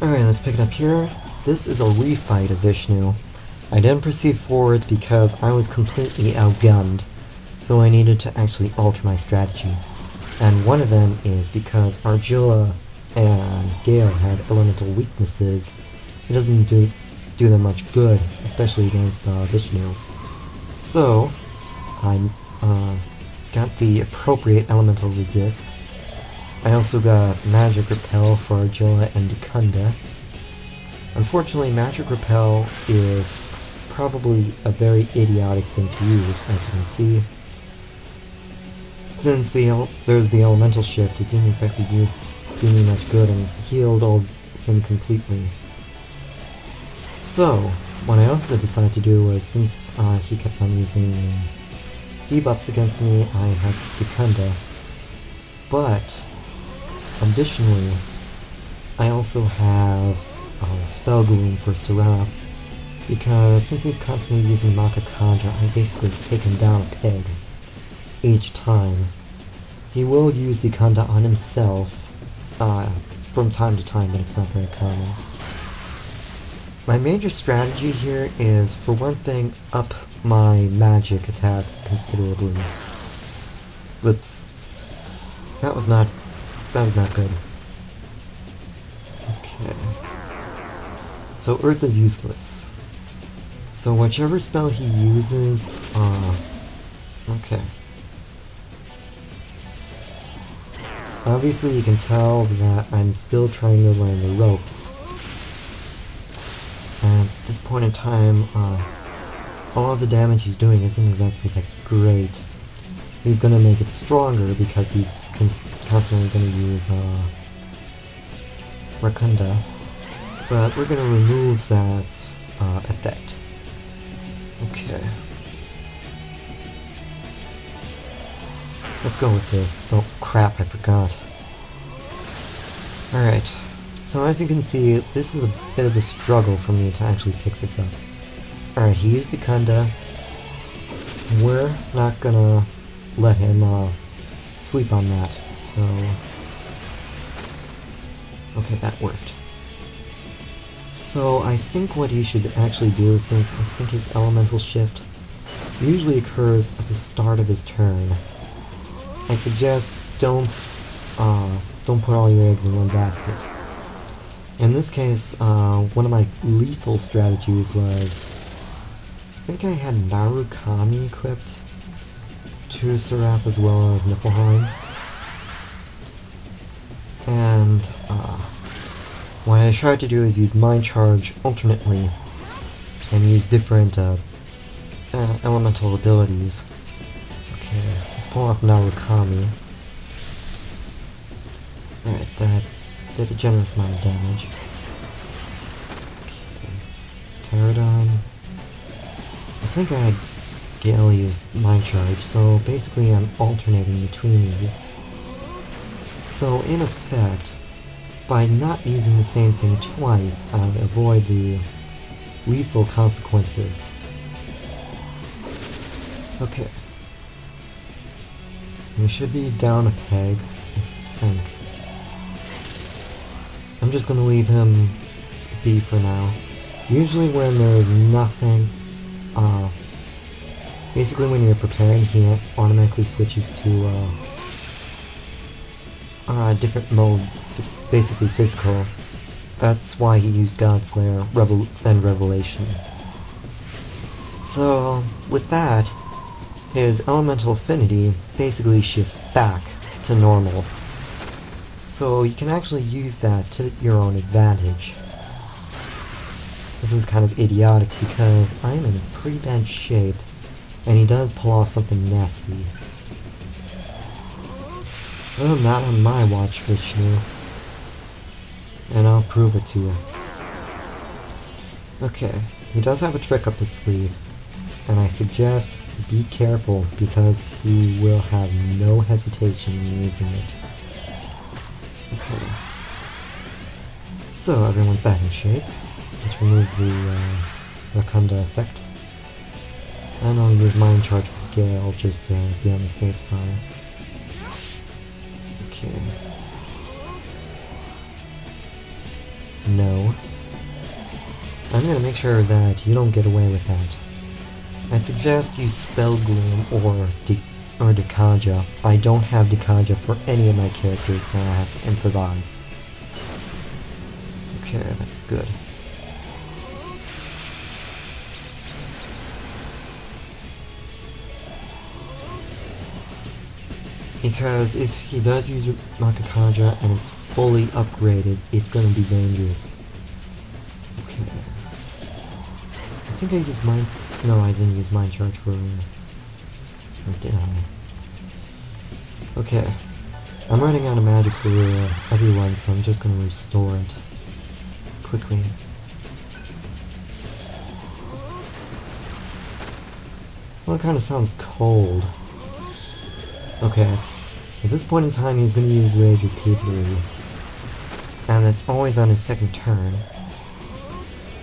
Alright, let's pick it up here. This is a refight of Vishnu. I didn't proceed forward because I was completely outgunned, so I needed to actually alter my strategy. And one of them is because Arjula and Gale have elemental weaknesses. It doesn't do them much good, especially against Vishnu. So, I got the appropriate elemental resist. I also got Magic Repel for Arjula and Dekunda. Unfortunately, Magic Repel is probably a very idiotic thing to use, as you can see. Since there's the elemental shift, it didn't exactly do me much good and healed him completely. So, what I also decided to do was, since he kept on using debuffs against me, I had Dekunda. But, additionally, I also have Spell Gloom for Seraph, because since he's constantly using Makakaja, I basically take him down a peg each time. He will use Dekunda on himself from time to time, but it's not very common. My major strategy here is, for one thing, up my magic attacks considerably. Whoops. That was not good. Okay. So Earth is useless. So whichever spell he uses, okay. Obviously you can tell that I'm still trying to learn the ropes. And at this point in time, all of the damage he's doing isn't exactly that great. He's gonna make it stronger because he's constantly gonna use Rakunda. But we're gonna remove that effect. Okay. Let's go with this. Oh crap, I forgot. Alright. So as you can see, this is a bit of a struggle for me to actually pick this up. Alright, he used Dekunda. We're not gonna let him sleep on that, so... Okay, that worked. So I think what he should actually do, since I think his elemental shift usually occurs at the start of his turn, I suggest don't put all your eggs in one basket. In this case, one of my lethal strategies was, I think I had Narukami equipped to Seraph as well as Niflheim. And what I tried to do is use Mind Charge alternately and use different elemental abilities. Okay, let's pull off Narukami. Alright, that did a generous amount of damage. Okay, Pterodon. I think I had Gale use Mind Charge, so basically I'm alternating between these. So in effect, by not using the same thing twice, I avoid the lethal consequences. Okay. We should be down a peg, I think. I'm just gonna leave him be for now. Usually when there's nothing, basically when you're preparing, he automatically switches to a different mode, basically physical. That's why he used Godslayer and Revelation. So, with that, his elemental affinity basically shifts back to normal. So you can actually use that to your own advantage. This was kind of idiotic because I'm in pretty bad shape, and he does pull off something nasty. Well, not on my watch, Vishnu. And I'll prove it to you. Okay, he does have a trick up his sleeve, and I suggest be careful because he will have no hesitation in using it. Okay. So everyone's back in shape. Let's remove the Rakunda effect. And I'll use Mind Charge for Gale just to be on the safe side. Okay. No. I'm gonna make sure that you don't get away with that. I suggest you spell Gloom or Makakaja. I don't have Makakaja for any of my characters, so I have to improvise. Okay, that's good. Because if he does use Makakaja and it's fully upgraded, it's going to be dangerous. Okay. I think I used mine. No, I didn't use Mind Charge for. Or did I? Okay. I'm running out of magic for everyone, so I'm just going to restore it quickly. Well, it kind of sounds cold. Okay. At this point in time, he's going to use Rage repeatedly. And it's always on his second turn.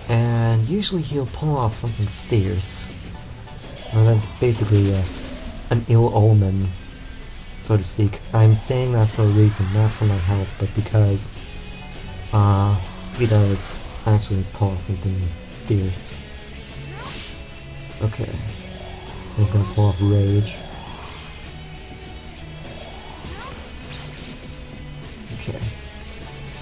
And usually he'll pull off something fierce. Or then basically an ill omen, so to speak. I'm saying that for a reason, not for my health, but because he does actually pull off something fierce. Okay. He's going to pull off Rage. Okay.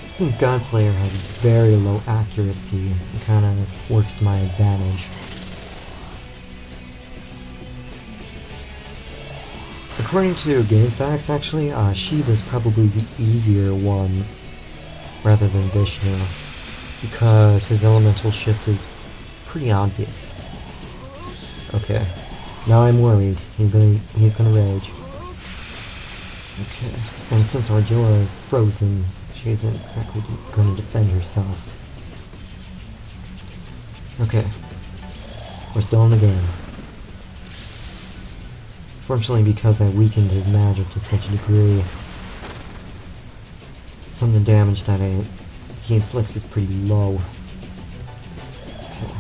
Since Godslayer has very low accuracy, it kind of works to my advantage. According to GameFAQs, actually, Shiva's probably the easier one rather than Vishnu, because his elemental shift is pretty obvious. Okay. Now I'm worried. He's gonna rage. Okay. And since Argilla is frozen, she isn't exactly going to defend herself. Okay. We're still in the game. Fortunately, because I weakened his magic to such a degree, some of the damage that he inflicts is pretty low. Okay.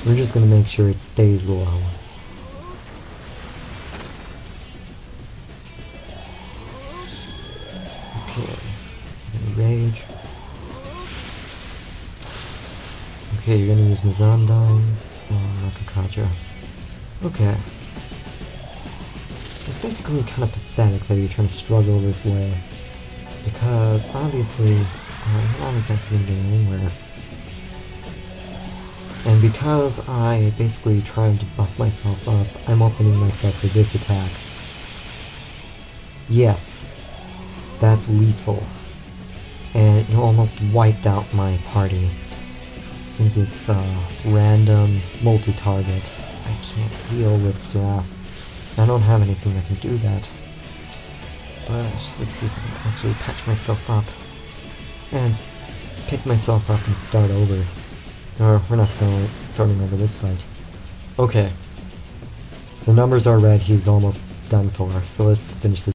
We're just gonna make sure it stays low. Okay. Rage. Okay, you're gonna use Mazandine and Makakaja. Okay. It's basically kind of pathetic that you're trying to struggle this way, because obviously you're not exactly going to get anywhere. And because I basically tried to buff myself up, I'm opening myself for this attack. Yes, that's lethal. And it almost wiped out my party. Since it's random, multi-target, I can't heal with Seraph. I don't have anything that can do that. But let's see if I can actually patch myself up and pick myself up and start over. Or we're not starting over this fight. Okay. The numbers are red, he's almost done for, so let's finish this.